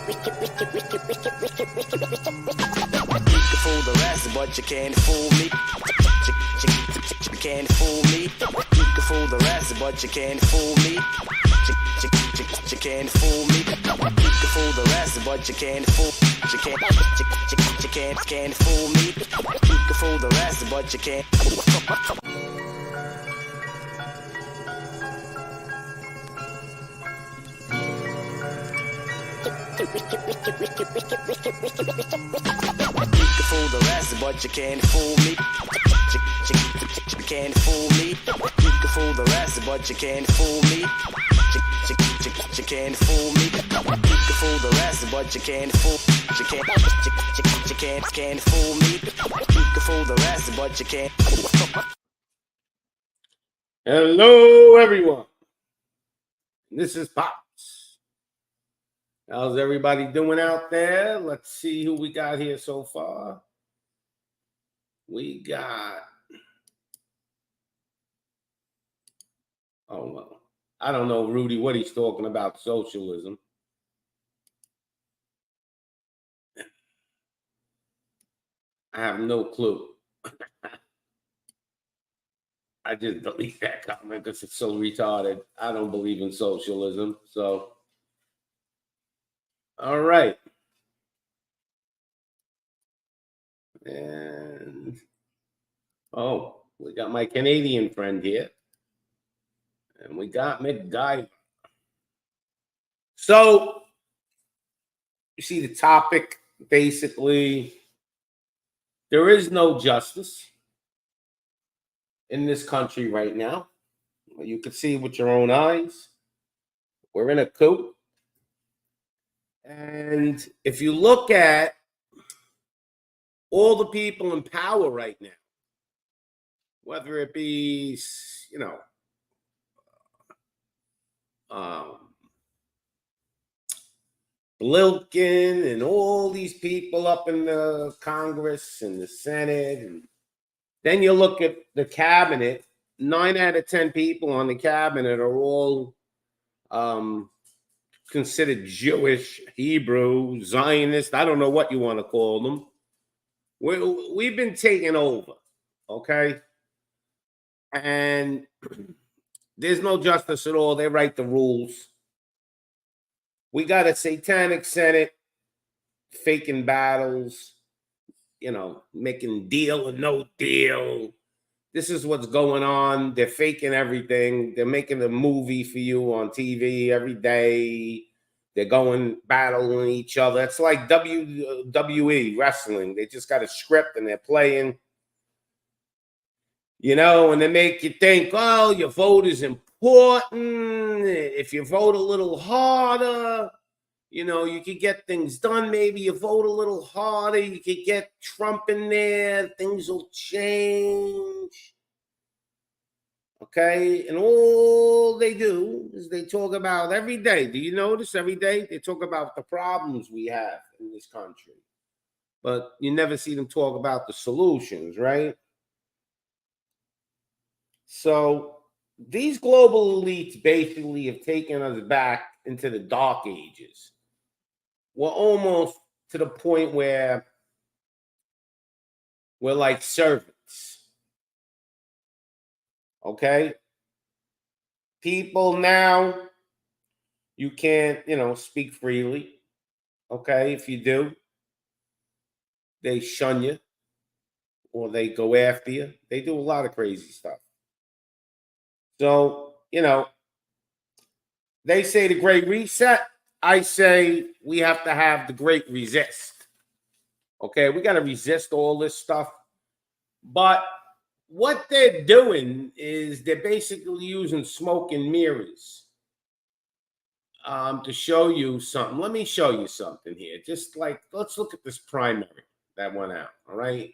can fool the rest, but you can't fool me. You can't fool me. You can fool the rest, but you can't fool me. You can't fool me. You can fool the rest, but you can't fool. You can't fool me. You can fool the rest, but you can't. You can fool the rest, but you can't fool me. You can't fool me. You can fool the rest, but you can't fool me. You can't fool me. You can fool the rest, but you can't fool. You can't fool me. You can fool the rest, but you can't. Hello, everyone. This is Pops. How's everybody doing out there? Let's see who we got here so far. We got, oh, well, I don't know, Rudy, what he's talking about, socialism. I have no clue. I just delete that comment because it's so retarded. I don't believe in socialism. So, all right. And, oh, we got my Canadian friend here. And we got McGyver. So, you see the topic, basically, there is no justice in this country right now. You can see with your own eyes. We're in a coup. And if you look at all the people in power right now, whether it be, you know, Blinken and all these people up in the Congress and the Senate, and then you look at the cabinet, 9 out of 10 people on the cabinet are all considered Jewish, Hebrew, Zionist. I don't know what you want to call them. We've been taken over, okay? And there's no justice at all. They write the rules. We got a satanic Senate faking battles, you know, making deal or no deal. This is what's going on. They're faking everything. They're making a movie for you on TV every day. They're going battling each other. It's like WWE wrestling. They just got a script and they're playing, you know, and they make you think, oh, your vote is important. If you vote a little harder, you know, you could get things done. Maybe you vote a little harder. You could get Trump in there. Things will change. Okay? And all they do is they talk about every day. Do you notice every day they talk about the problems we have in this country? But you never see them talk about the solutions, right? So these global elites basically have taken us back into the dark ages. We're almost to the point where we're like servants. Okay? People now, you can't, you know, speak freely. Okay? If you do, they shun you or they go after you. They do a lot of crazy stuff. So, you know, they say the Great Reset. I say we have to have the Great Resist. Okay? We got to resist all this stuff. But what they're doing is they're basically using smoke and mirrors to show you something. Let me show you something here. Just like, let's look at this primary that went out, all right?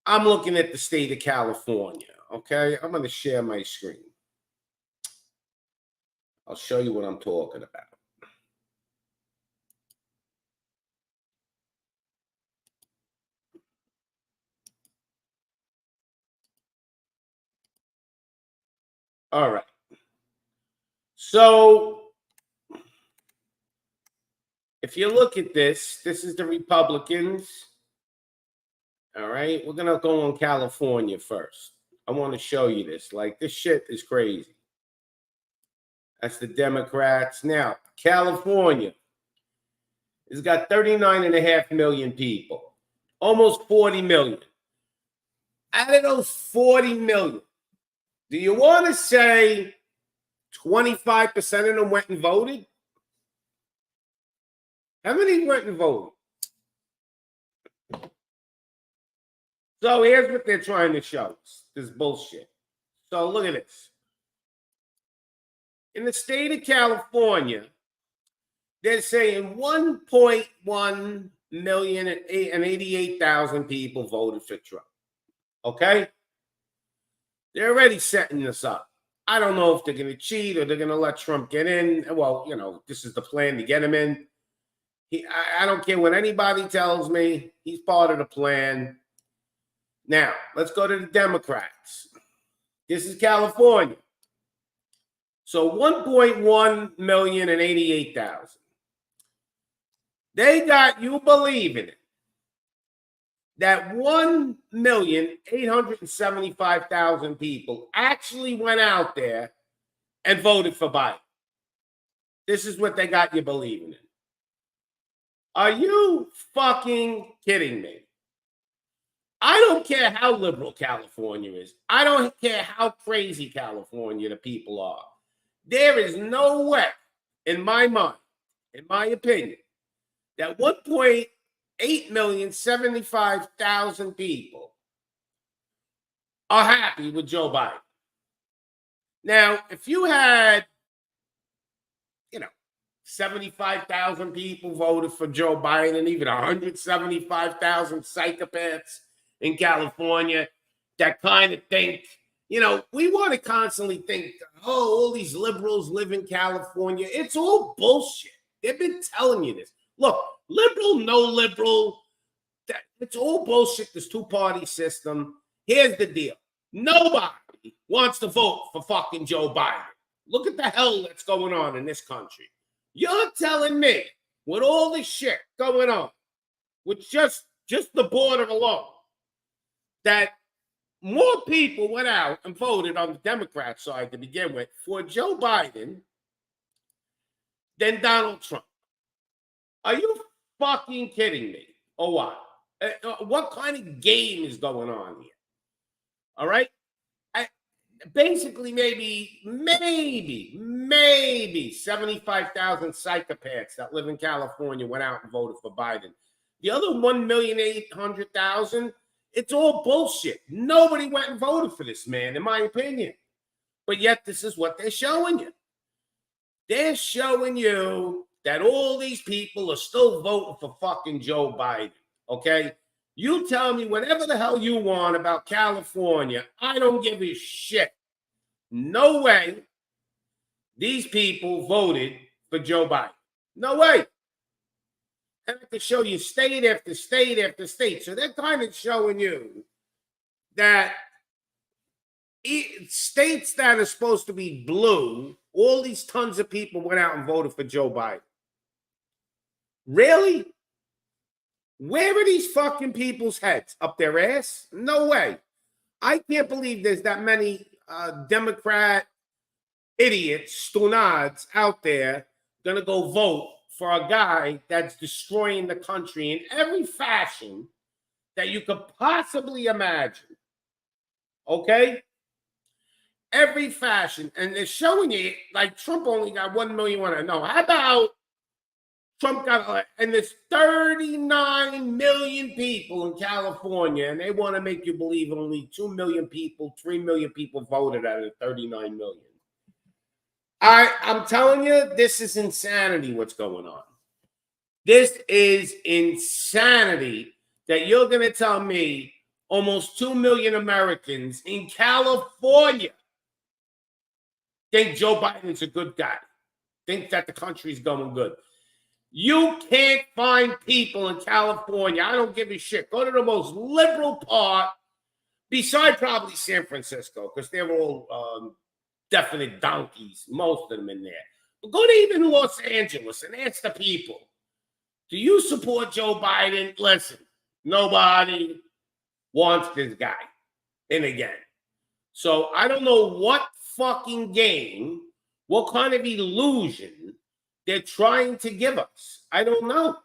I'm looking at the state of California, okay? I'm going to share my screen. I'll show you what I'm talking about. All right. So if you look at this is the Republicans. All right, we're going to go on California first. I want to show you this. Like, this shit is crazy. That's the Democrats. Now, California has got 39.5 million people, almost 40 million. Out of those 40 million, do you want to say 25% of them went and voted? How many went and voted? So here's what they're trying to show us. This bullshit. So look at this. In the state of California, they're saying 1.1 million and 88,000 people voted for Trump. Okay? They're already setting this up. I don't know if they're going to cheat or they're going to let Trump get in. Well, you know, this is the plan to get him in. I don't care what anybody tells me. He's part of the plan. Now, let's go to the Democrats. This is California. So 1.1 million and 88,000. They got, you believe in it, that 1,875,000 people actually went out there and voted for Biden. This is what they got you believing in. Are you fucking kidding me? I don't care how liberal California is. I don't care how crazy California the people are. There is no way, in my mind, in my opinion, that 1.875,000 people are happy with Joe Biden. Now, if you had, 75,000 people voted for Joe Biden, and even 175,000 psychopaths in California that kind of think, we want to constantly think, all these liberals live in California. It's all bullshit. They've been telling you this. Look, liberal, no liberal, it's all bullshit, this two-party system. Here's the deal. Nobody wants to vote for fucking Joe Biden. Look at the hell that's going on in this country. You're telling me, with all this shit going on, with just the border alone, that more people went out and voted on the Democrat side to begin with for Joe Biden than Donald Trump. Are you fucking kidding me? Or what? What kind of game is going on here? All right? Basically, maybe 75,000 psychopaths that live in California went out and voted for Biden. The other 1,800,000, it's all bullshit. Nobody went and voted for this man, in my opinion. But yet, this is what they're showing you. They're showing you that all these people are still voting for fucking Joe Biden, okay? You tell me whatever the hell you want about California. I don't give a shit. No way these people voted for Joe Biden. No way. And I can show you state after state after state. So they're kind of showing you that states that are supposed to be blue, all these tons of people went out and voted for Joe Biden. Really? Where are these fucking people's heads? Up their ass? No way. I can't believe there's that many Democrat idiots, stunads out there going to go vote for a guy that's destroying the country in every fashion that you could possibly imagine. Okay? Every fashion. And they're showing you, like, Trump only got 1 million. No, how about Trump got, and there's 39 million people in California, and they want to make you believe only 2 million people, 3 million people voted out of the 39 million. I'm telling you, this is insanity what's going on. This is insanity that you're going to tell me almost 2 million Americans in California think Joe Biden's a good guy, think that the country's going good. You can't find people in California. I don't give a shit. Go to the most liberal part, beside probably San Francisco, because they're all definite donkeys, most of them in there. But go to even Los Angeles and ask the people. Do you support Joe Biden? Listen, nobody wants this guy in again. So I don't know what fucking game, what kind of illusion they're trying to give us. I don't know.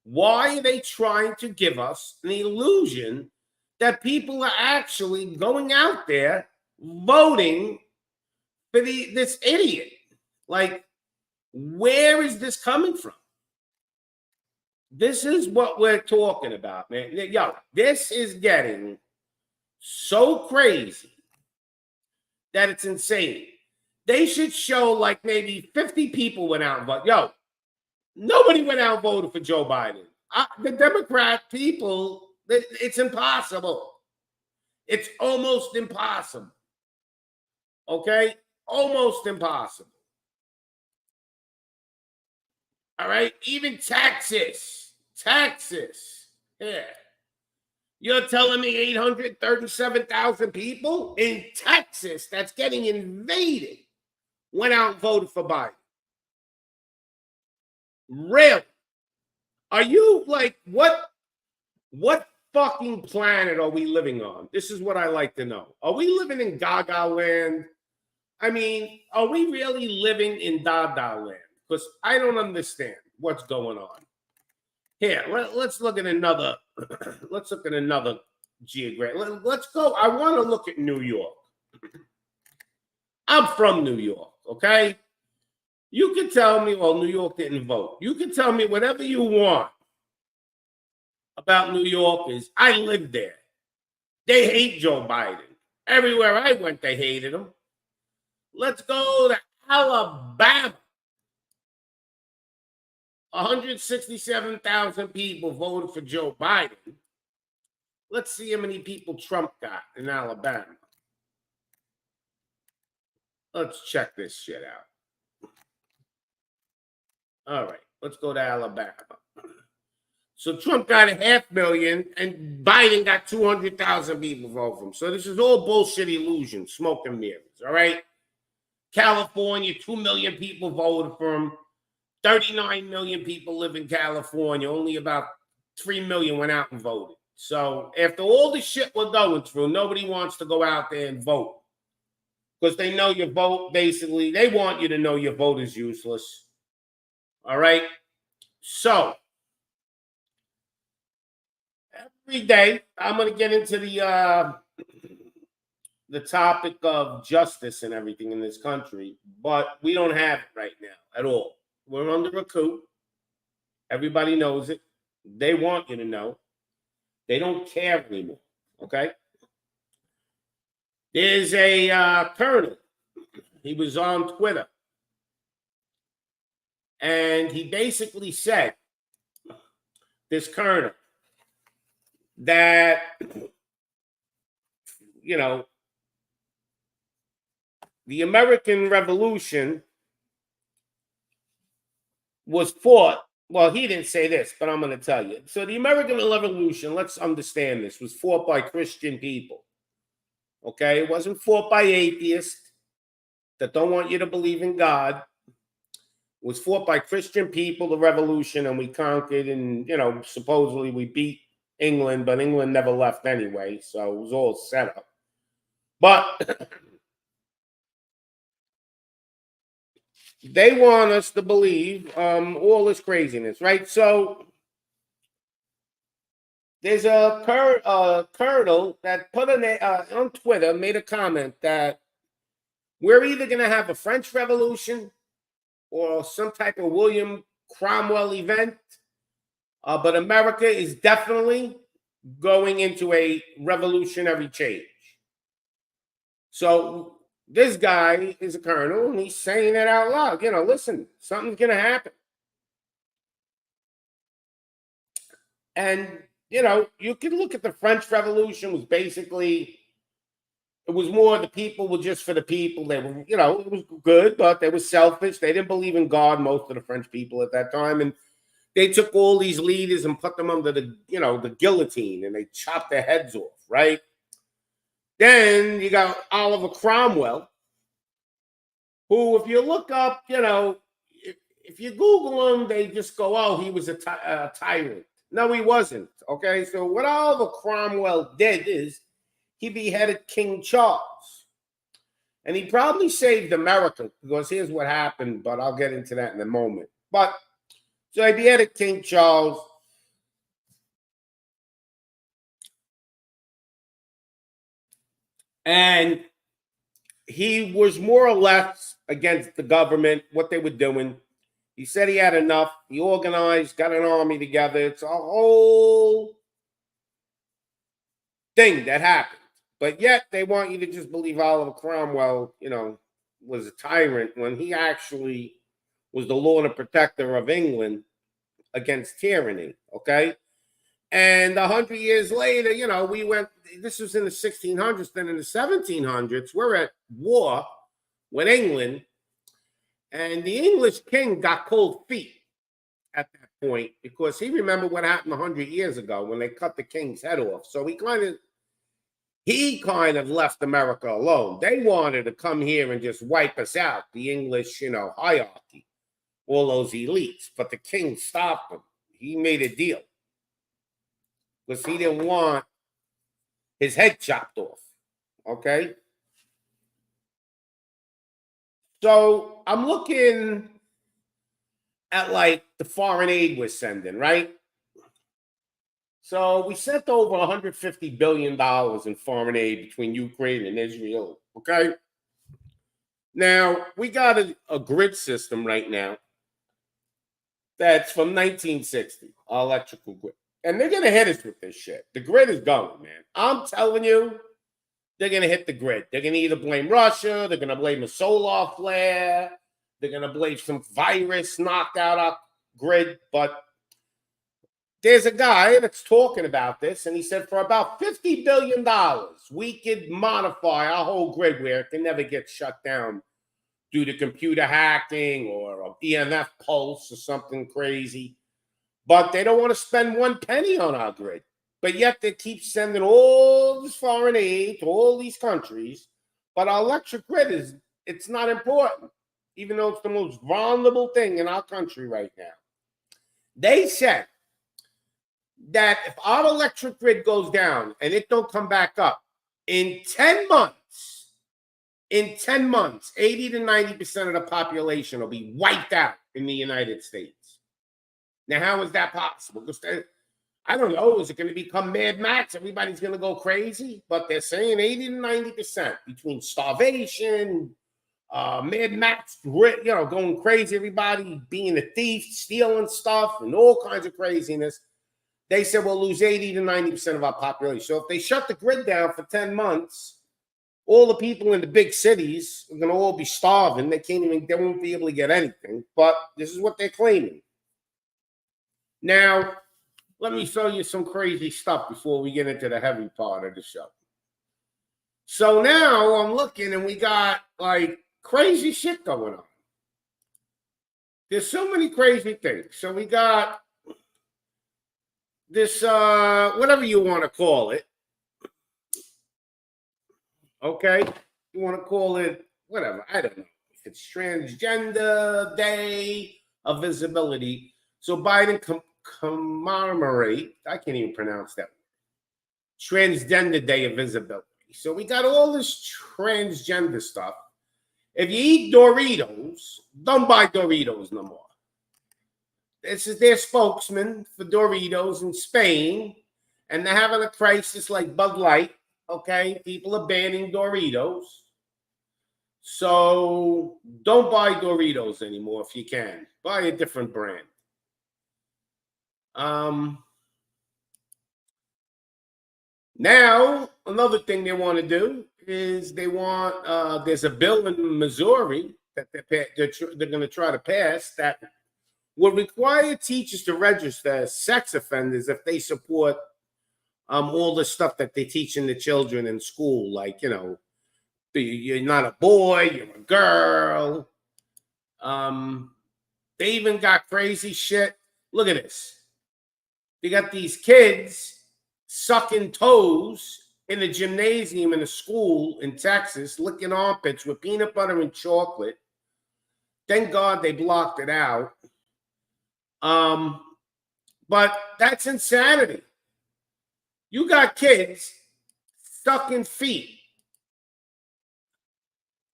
Why are they trying to give us an illusion that people are actually going out there voting for this idiot? Like, where is this coming from? This is what we're talking about, man. Yo, this is getting so crazy that it's insane. They should show like maybe 50 people went out and voted. Yo, nobody went out and voted for Joe Biden. The Democrat people, it's impossible. It's almost impossible. Okay? Almost impossible. All right? Even Texas. Yeah. You're telling me 837,000 people in Texas that's getting invaded went out and voted for Biden? Really? Are you like, what fucking planet are we living on? This is what I like to know. Are we living in Gaga land? I mean, are we really living in Dada land? Because I don't understand what's going on. Here, let's look at another. Let's look at another geographic. Let's go. I want to look at New York. I'm from New York, okay? You can tell me, well, New York didn't vote. You can tell me whatever you want about New Yorkers. I lived there. They hate Joe Biden. Everywhere I went, they hated him. Let's go to Alabama. 167,000 people voted for Joe Biden. Let's see how many people Trump got in Alabama. Let's check this shit out. All right, let's go to Alabama. So Trump got 500,000 and Biden got 200,000 people vote for him. So this is all bullshit illusion, smoke and mirrors, all right? California, 2 million people voted for him. 39 million people live in California. Only about 3 million went out and voted. So after all the shit we're going through, nobody wants to go out there and vote. Because they know your vote, basically, they want you to know your vote is useless. All right? So, every day, I'm going to get into the topic of justice and everything in this country, but we don't have it right now at all. We're under a coup. Everybody knows it. They want you to know. They don't care anymore, okay? There's a colonel. He was on Twitter. And he basically said, this colonel, that, you know, the American Revolution was fought. Well, he didn't say this, but I'm going to tell you. So the American Revolution, let's understand this, was fought by Christian people. Okay? It wasn't fought by atheists that don't want you to believe in God. It was fought by Christian people, the revolution, and we conquered, and, you know, supposedly we beat England, but England never left anyway, so it was all set up. But they want us to believe all this craziness, right? So there's a colonel that put on Twitter, made a comment that we're either going to have a French Revolution or some type of William Cromwell event, but America is definitely going into a revolutionary change. So this guy is a colonel, and he's saying it out loud. You know, listen, something's going to happen. And, you know, you can look at the French Revolution was basically, it was more the people were just for the people. They were, you know, it was good, but they were selfish. They didn't believe in God, most of the French people at that time. And they took all these leaders and put them under the, you know, the guillotine, and they chopped their heads off, right? Then you got Oliver Cromwell, who, if you look up, you know, if you Google him, they just go, oh, he was a tyrant. No, he wasn't. Okay, so what Oliver Cromwell did is he beheaded King Charles. And he probably saved America, because here's what happened, but I'll get into that in a moment. But so he beheaded King Charles. And he was more or less against the government, what they were doing. He said he had enough. He organized, got an army together. It's a whole thing that happened. But yet they want you to just believe Oliver Cromwell, was a tyrant when he actually was the Lord and protector of England against tyranny, okay? And 100 years later, we went, this was in the 1600s, then in the 1700s, we're at war with England, and the English king got cold feet at that point because he remembered what happened 100 years ago when they cut the king's head off. So he kind of left America alone. They wanted to come here and just wipe us out, the English, hierarchy, all those elites. But the king stopped them. He made a deal because he didn't want his head chopped off. Okay? So I'm looking at like the foreign aid we're sending, right? So we sent over $150 billion in foreign aid between Ukraine and Israel, okay? Now, we got a grid system right now that's from 1960, our electrical grid. And they're going to hit us with this shit. The grid is going, man. I'm telling you, they're going to hit the grid. They're going to either blame Russia, they're going to blame a solar flare, they're going to blame some virus knocked out our grid, but there's a guy that's talking about this, and he said for about $50 billion, we could modify our whole grid where it can never get shut down due to computer hacking or an EMF pulse or something crazy. But they don't want to spend one penny on our grid. But yet they keep sending all this foreign aid to all these countries. But our electric grid it's not important, even though it's the most vulnerable thing in our country right now. They said that if our electric grid goes down and it don't come back up, in 10 months, 80 to 90% of the population will be wiped out in the United States. Now, how is that possible? Because I don't know, is it going to become Mad Max? Everybody's going to go crazy? But they're saying 80 to 90% between starvation, Mad Max, going crazy, everybody being a thief, stealing stuff, and all kinds of craziness. They said we'll lose 80 to 90% of our population. So if they shut the grid down for 10 months, all the people in the big cities are going to all be starving. They won't be able to get anything. But this is what they're claiming. Now, let me show you some crazy stuff before we get into the heavy part of the show. So now I'm looking and we got like crazy shit going on. There's so many crazy things. So we got this, whatever you want to call it. Okay? You want to call it whatever. I don't know. If it's Transgender Day of Visibility. So Biden commemorate, I can't even pronounce that word, Transgender Day of Visibility. So we got all this transgender stuff. If you eat Doritos, don't buy Doritos no more. This is their spokesman for Doritos in Spain, and they're having a crisis like Bud Light, okay? People are banning Doritos. So don't buy Doritos anymore if you can. Buy a different brand. Now, another thing they want to do is they want, there's a bill in Missouri that they're going to try to pass that will require teachers to register as sex offenders if they support all the stuff that they teach in the children in school, like, you're not a boy, you're a girl. They even got crazy shit. Look at this. They got these kids sucking toes in the gymnasium in a school in Texas, licking armpits with peanut butter and chocolate. Thank God they blocked it out. But that's insanity. You got kids stuck in feet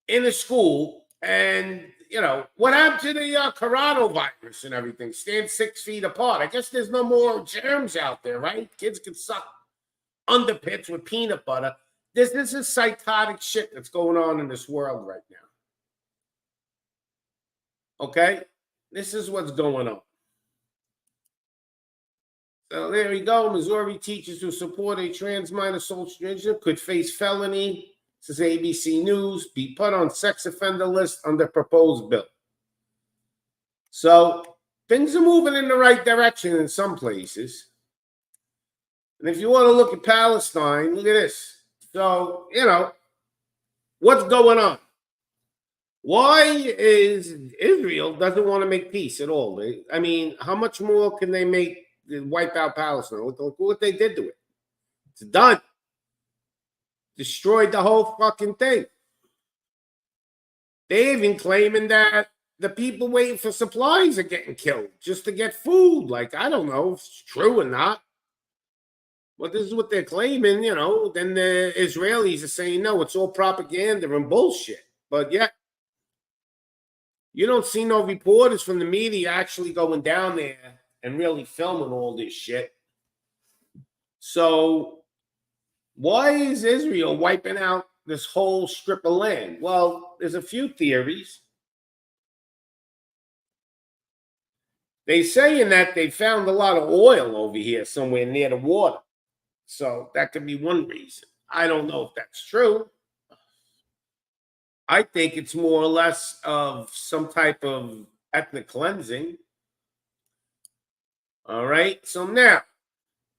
in a school, and what happened to the coronavirus and everything? Stand 6 feet apart. I guess there's no more germs out there, right? Kids can suck underpits with peanut butter. This is psychotic shit that's going on in this world right now. Okay? This is what's going on. So there we go. Missouri teachers who support a trans minor social transgender could face felony. This is ABC News. Be put on sex offender list under proposed bill. So things are moving in the right direction in some places. And if you want to look at Palestine, look at this. So, what's going on? Why is Israel doesn't want to make peace at all? I mean, how much more can they make to wipe out Palestine? Look what they did to it. It's done. Destroyed the whole fucking thing. They even claiming that the people waiting for supplies are getting killed just to get food. Like, I don't know if it's true or not. But this is what they're claiming, Then the Israelis are saying, no, it's all propaganda and bullshit. But yeah, you don't see no reporters from the media actually going down there and really filming all this shit. So why is Israel wiping out this whole strip of land? Well, there's a few theories. They saying that they found a lot of oil over here somewhere near the water. So that could be one reason. I don't know if that's true. I think it's more or less of some type of ethnic cleansing. All right. So now,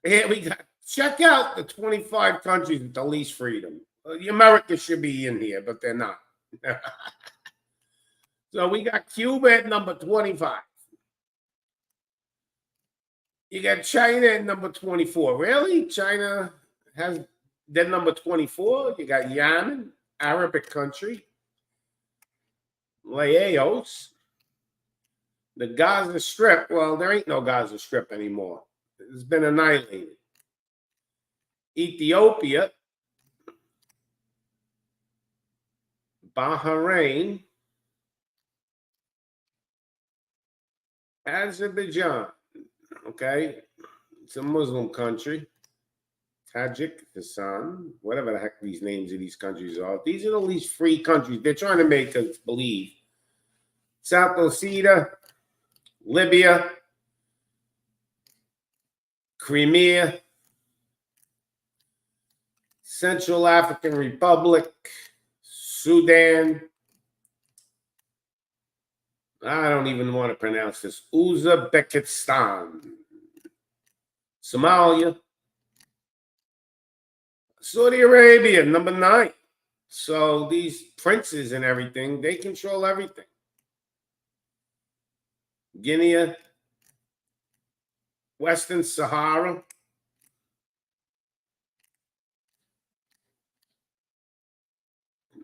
here we got, check out the 25 countries with the least freedom. America should be in here, but they're not. So we got Cuba at number 25. You got China at number 24. Really? China has then number 24. You got Yemen, Arabic country. Laos. The Gaza Strip. Well, there ain't no Gaza Strip anymore. It's been annihilated. Ethiopia. Bahrain. Azerbaijan. Okay, it's a Muslim country. Tajikistan, whatever the heck these names of these countries are. These are the least free countries. They're trying to make us believe. South Ossetia, Libya, Crimea, Central African Republic, Sudan. I don't even want to pronounce this. Uzbekistan, Somalia, Saudi Arabia, number 9. So these princes and everything, they control everything. Guinea, Western Sahara.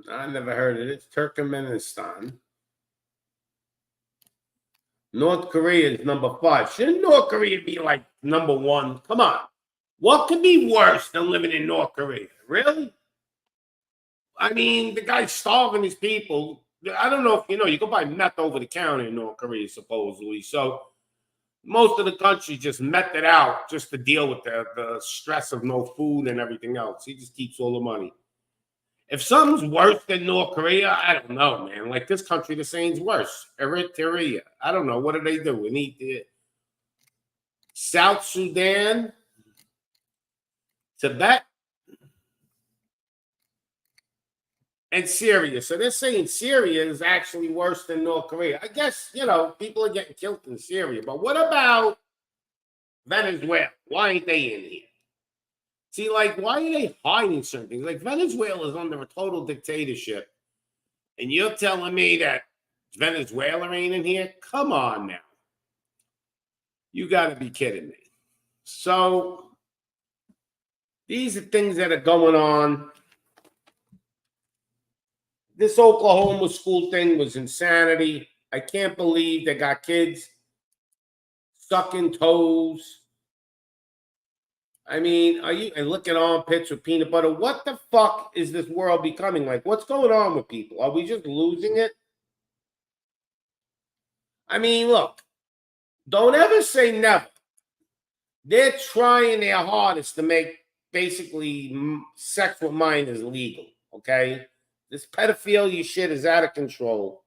I never heard of it. Turkmenistan. North Korea is number 5. Shouldn't North Korea be like number 1? Come on. What could be worse than living in North Korea? Really? I mean, the guy's starving his people. I don't know if you can buy meth over the counter in North Korea, supposedly. So most of the country just meth it out just to deal with the stress of no food and everything else. He just keeps all the money. If something's worse than North Korea, I don't know, man. Like this country, the saying's worse. Eritrea. I don't know. What do they do? We need South Sudan, Tibet, and Syria. So they're saying Syria is actually worse than North Korea. I guess, people are getting killed in Syria. But what about Venezuela? Why ain't they in here? See, like, why are they hiding certain things? Like, Venezuela is under a total dictatorship. And you're telling me that Venezuela ain't in here? Come on now. You got to be kidding me. So, these are things that are going on. This Oklahoma school thing was insanity. I can't believe they got kids sucking toes. I mean, are you and looking armpits with peanut butter? What the fuck is this world becoming like? What's going on with people? Are we just losing it? I mean, look, don't ever say never. They're trying their hardest to make basically sex with minors legal. Okay, this pedophilia shit is out of control.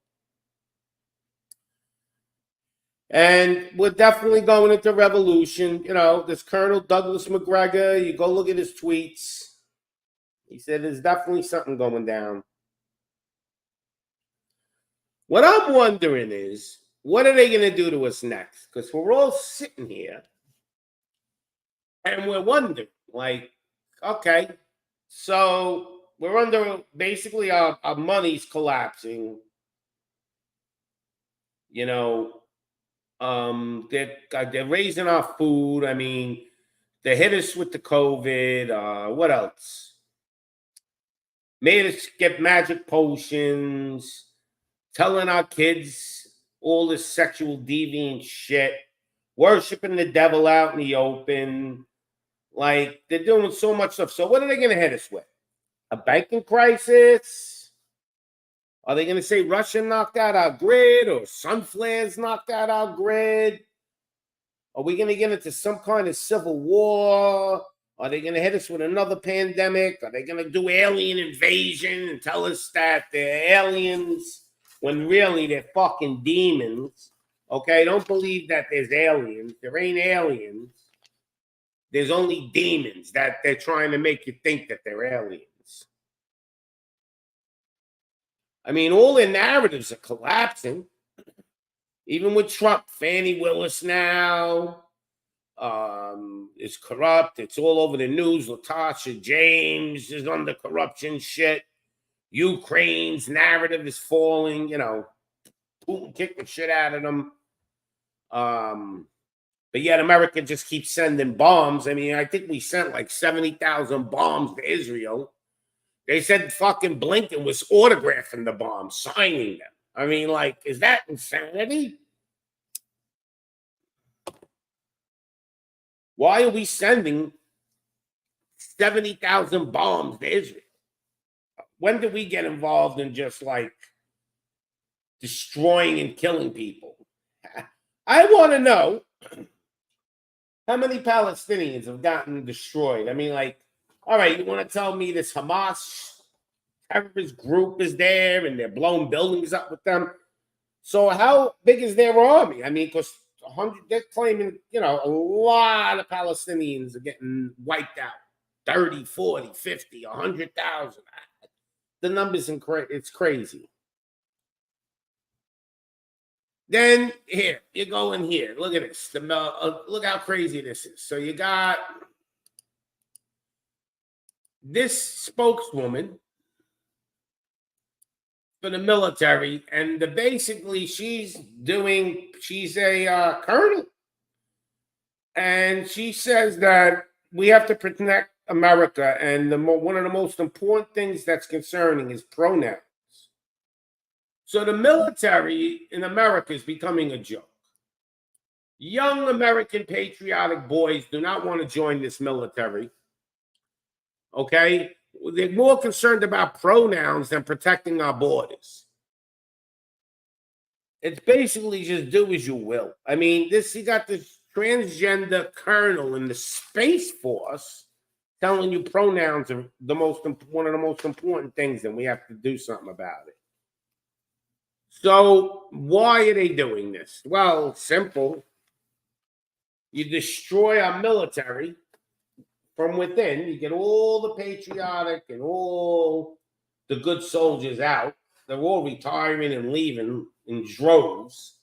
And we're definitely going into revolution. You know, this Colonel Douglas McGregor, you go look at his tweets. He said there's definitely something going down. What I'm wondering is, what are they going to do to us next? Because we're all sitting here and we're wondering, like, okay, so we're under basically our money's collapsing. You know, they're raising our food. I mean, they hit us with the COVID. What else? Made us get magic potions, telling our kids all this sexual deviant shit, worshiping the devil out in the open. Like, they're doing so much stuff. So what are they going to hit us with? A banking crisis? Are they going to say Russia knocked out our grid or sun flares knocked out our grid? Are we going to get into some kind of civil war? Are they going to hit us with another pandemic? Are they going to do alien invasion and tell us that they're aliens when really they're fucking demons? Okay, don't believe that there's aliens. There ain't aliens. There's only demons that they're trying to make you think that they're aliens. I mean, all their narratives are collapsing. Even with Trump, Fannie Willis now is corrupt. It's all over the news. Latasha James is under corruption shit. Ukraine's narrative is falling. You know, Putin kicked the shit out of them. But yet America just keeps sending bombs. I mean, I think we sent like 70,000 bombs to Israel. They said fucking Blinken was autographing the bombs, signing them. I mean, like, is that insanity? Why are we sending 70,000 bombs to Israel? When did we get involved in just like destroying and killing people? I want to know how many Palestinians have gotten destroyed. I mean, like, all right, you want to tell me this Hamas terrorist group is there and they're blowing buildings up with them? So how big is their army? I mean, because they're claiming, you know, a lot of Palestinians are getting wiped out. 30, 40, 50, 100,000. The numbers, it's crazy. Then here, you go in here. Look at this. Look how crazy this is. So you got this spokeswoman for the military, and basically she's a colonel, and she says that we have to protect America, and one of the most important things that's concerning is pronouns. So the military in America is becoming a joke. Young American patriotic boys do not want to join this military. Okay? They're more concerned about pronouns than protecting our borders. It's basically just do as you will. I mean, you got this transgender colonel in the Space Force telling you pronouns are one of the most important things, and we have to do something about it. So why are they doing this? Well, simple. You destroy our military from within. You get all the patriotic and all the good soldiers out. They're all retiring and leaving in droves.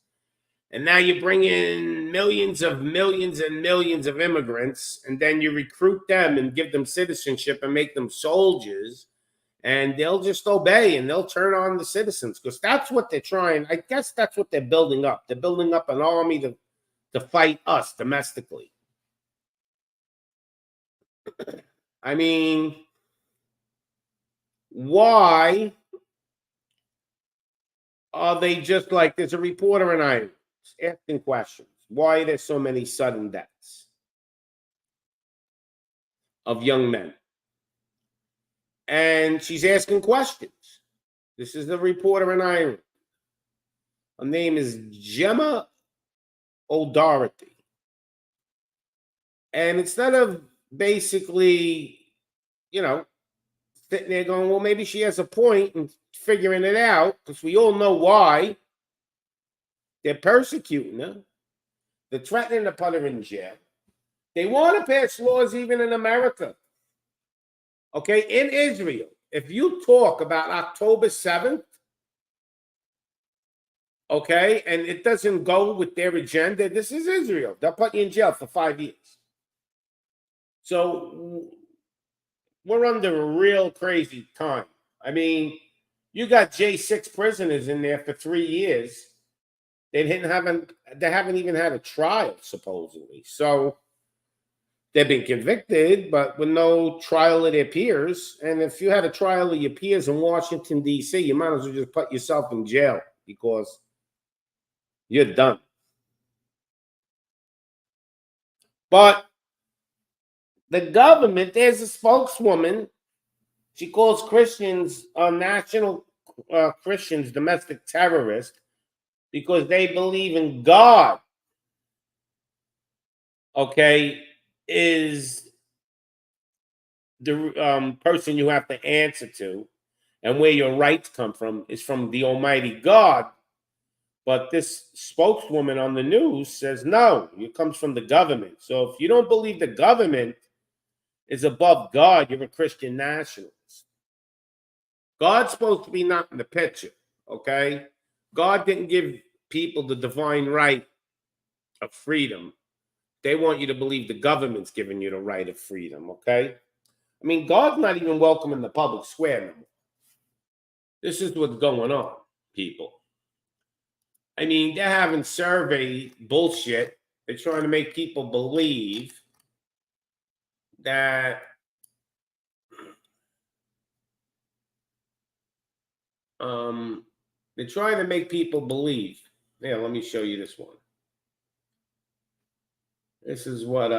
And now you bring in millions and millions of immigrants, and then you recruit them and give them citizenship and make them soldiers. And they'll just obey and they'll turn on the citizens because that's what they're trying. I guess that's what they're building up. They're building up an army to fight us domestically. I mean, why are they just like there's a reporter in Ireland asking questions? Why are there so many sudden deaths of young men? And she's asking questions. This is the reporter in Ireland. Her name is Gemma O'Doherty. And instead of basically, sitting there going, well, maybe she has a point and figuring it out, because we all know why they're persecuting her. They're threatening to put her in jail. They want to pass laws even in America. Okay, in Israel, if you talk about October 7th, okay, and it doesn't go with their agenda, this is Israel. They'll put you in jail for 5 years. So we're under a real crazy time. I mean, you got J6 prisoners in there for 3 years. They haven't even had a trial, supposedly. So they've been convicted, but with no trial of their peers. And if you had a trial of your peers in Washington, D.C., you might as well just put yourself in jail because you're done. But the government, there's a spokeswoman. She calls Christians, national Christians, domestic terrorists because they believe in God. Okay, is the person you have to answer to, and where your rights come from is from the Almighty God. But this spokeswoman on the news says no, it comes from the government. So if you don't believe the government is above God, you're a Christian nationalist. God's supposed to be not in the picture, okay? God didn't give people the divine right of freedom. They want you to believe the government's giving you the right of freedom, okay? I mean, God's not even welcome in the public square no more. This is what's going on, people. I mean, they're having survey bullshit. They're trying to make people believe that they're trying to make people believe. Yeah, let me show you this one. This is what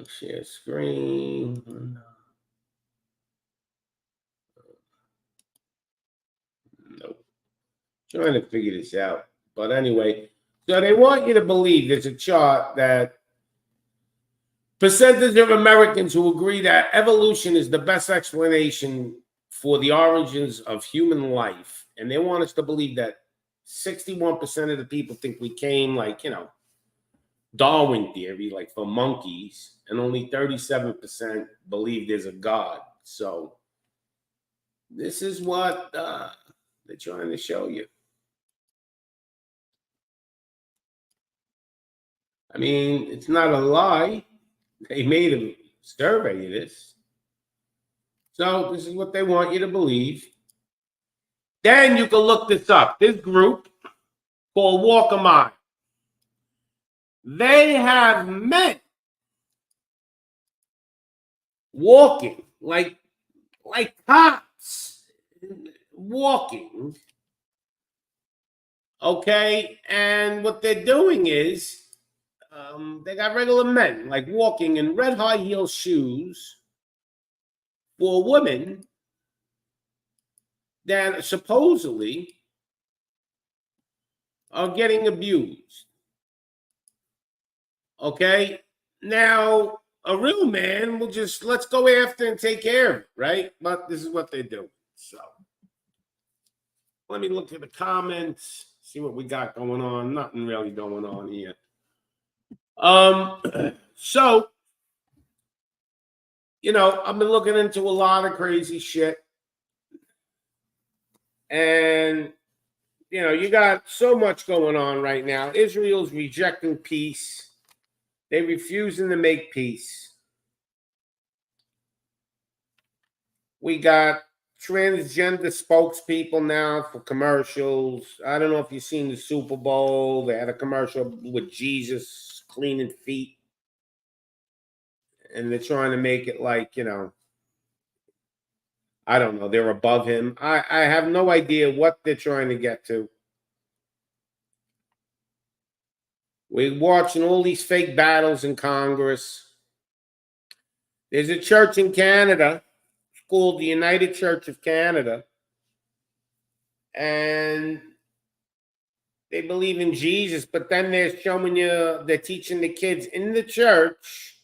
share screen. Nope. Trying to figure this out. But anyway, so they want you to believe there's a chart that percentage of Americans who agree that evolution is the best explanation for the origins of human life. And they want us to believe that 61% of the people think we came like, Darwin theory, like from monkeys, and only 37% believe there's a God. So this is what they're trying to show you. I mean, it's not a lie. They made a survey of this. So this is what they want you to believe. Then you can look this up. This group called Walk a Mile. They have men walking like cops walking. Okay, and what they're doing is they got regular men like walking in red high heel shoes for women that supposedly are getting abused. Okay, now a real man will just let's go after and take care of it, right? But this is what they do. So let me look at the comments, see what we got going on. Nothing really going on here. So I've been looking into a lot of crazy shit, and you got so much going on right now. Israel's rejecting peace. They're refusing to make peace. We got transgender spokespeople now for commercials. I don't know if you've seen the Super Bowl. They had a commercial with Jesus cleaning feet. And they're trying to make it like, I don't know. They're above him. I have no idea what they're trying to get to. We're watching all these fake battles in Congress. There's a church in Canada called the United Church of Canada, and they believe in Jesus, but then they're teaching the kids in the church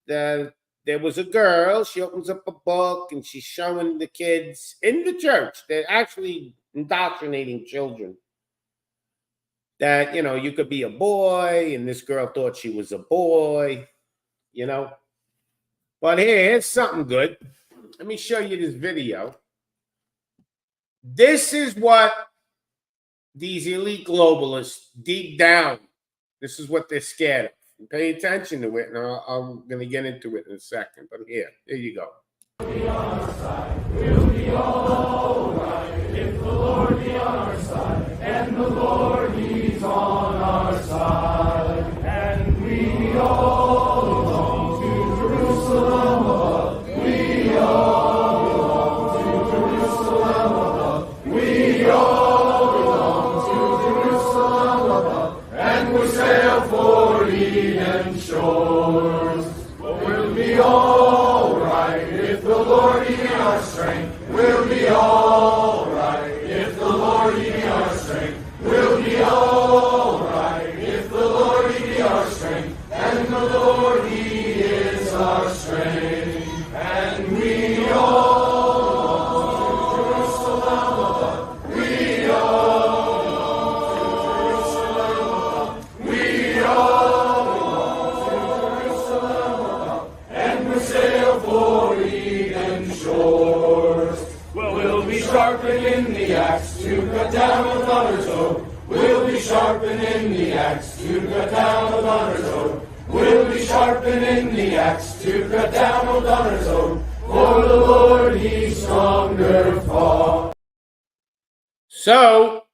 that there was a girl. She opens up a book and she's showing the kids in the church. They're actually indoctrinating children that, you could be a boy, and this girl thought she was a boy, But here's something good. Let me show you this video. This is what these elite globalists, deep down, this is what they're scared of. Pay attention to it, and I'm going to get into it in a second. But here you go. We'll be on our side. We'll be all right if the Lord be on our side, and the Lord, He's on our side, and we all belong to Jerusalem above. We all belong to Jerusalem above. We all belong to Jerusalem above, and we'll sail for Eden shores. We'll be all right if the Lord be our strength. We'll be all right if the Lord be our strength. We'll be all right if the Lord be our strength. And the Lord, He is our strength. And we all belong to Jerusalem above. We all belong to Jerusalem above. We all belong to Jerusalem above. And we sail for Eden shores. Well, we'll be sharpening the axe to cut down the thunder's oak. We'll be sharpening the axe to cut down the thunder's oak. We'll be sharpening the axe to cut down the thunder's oak. For the Lord, He's stronger far. So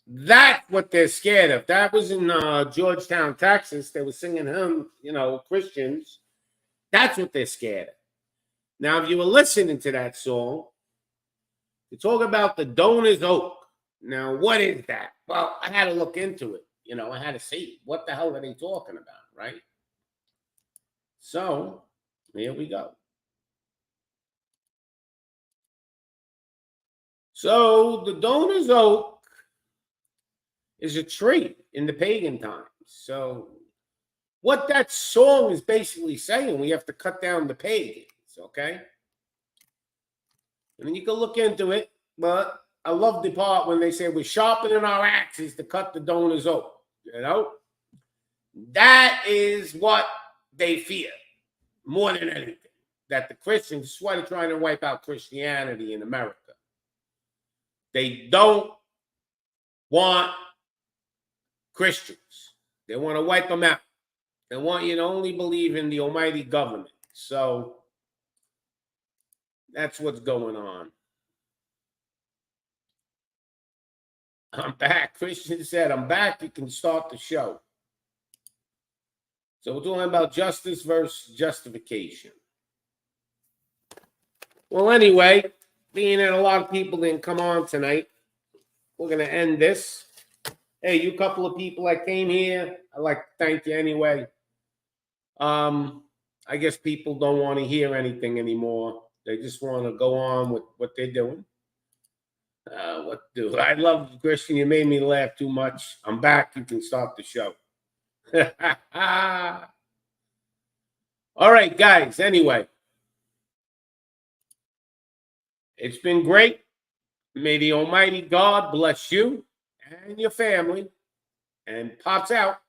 that's what they're scared of. That was in Georgetown, Texas. They were singing hymn, Christians. That's what they're scared of. Now, if you were listening to that song, they talk about the donor's oak. Now, what is that? Well, I had to look into it. I had to see what the hell are they talking about, right? So, here we go. So, the donor's oak is a tree in the pagan times. So, what that song is basically saying, we have to cut down the pagans, okay? And then you can look into it, but I love the part when they say we're sharpening our axes to cut the donor's oak, That is what they fear more than anything, that the Christians, this is why they're trying to wipe out Christianity in America. They don't want Christians. They want to wipe them out. They want you to only believe in the almighty government. So that's what's going on. I'm back. Christian said, I'm back. You can start the show. So we're talking about justice versus justification. Well, anyway, being that a lot of people didn't come on tonight, we're going to end this. Hey, you couple of people that came here, I'd like to thank you anyway. I guess people don't want to hear anything anymore. They just want to go on with what they're doing. I love Christian. You made me laugh too much. I'm back. You can start the show. All right, guys. Anyway, it's been great. May the almighty God bless you and your family. And Pops out.